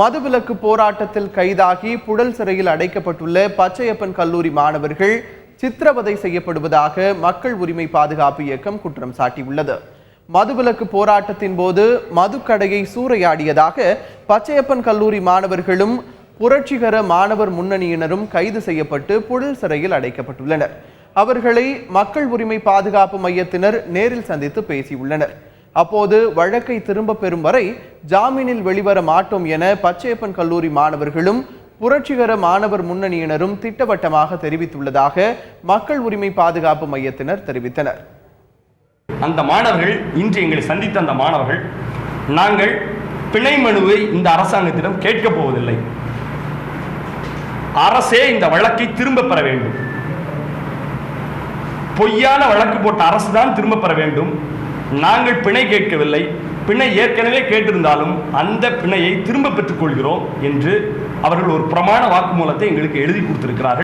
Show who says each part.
Speaker 1: மதுவிலக்கு போராட்டத்தில் கைதாகி புழல் சிறையில் அடைக்கப்பட்டுள்ள பச்சையப்பன் கல்லூரி மாணவர்கள் சித்திரவதை செய்யப்படுவதாக மக்கள் உரிமை பாதுகாப்பு இயக்கம் குற்றம் சாட்டியுள்ளது. மதுவிலக்கு போராட்டத்தின் போது மதுக்கடையை சூறையாடியதாக பச்சையப்பன் கல்லூரி மாணவர்களும் புரட்சிகர மாணவர் முன்னணியினரும் கைது செய்யப்பட்டு புழல் சிறையில் அடைக்கப்பட்டுள்ளனர். அவர்களை மக்கள் உரிமை பாதுகாப்பு மையத்தினர் நேரில் சந்தித்து பேசியுள்ளனர். அப்போது வழக்கை திரும்ப பெறும் வரை ஜாமீனில் வெளிவர மாட்டோம் என பச்சையப்பன் கல்லூரி மாணவர்களும் புரட்சிகர மாணவர் முன்னணியினரும் திட்டவட்டமாக தெரிவித்துள்ளதாக மக்கள் உரிமை பாதுகாப்பு மையத்தினர் தெரிவித்தனர்.
Speaker 2: அந்த மாணவர்கள் இன்று எங்களை சந்தித்த அந்த மாணவர்கள், நாங்கள் பிணை மனுவை இந்த அரசாங்கத்திடம் கேட்கப் போவதில்லை, அரசே இந்த வழக்கை திரும்ப பெற வேண்டும், பொய்யான வழக்கு போட்ட அரசு தான் திரும்ப பெற வேண்டும், நாங்கள் பிணை கேட்கவில்லை, பிணை ஏற்கனவே கேட்டிருந்தாலும் அந்த பிணையை திரும்ப பெற்றுக் கொள்கிறோம் என்று அவர்கள் ஒரு பிரமாண வாக்குமூலத்தை எங்களுக்கு எழுதி கொடுத்திருக்கிறார்கள்.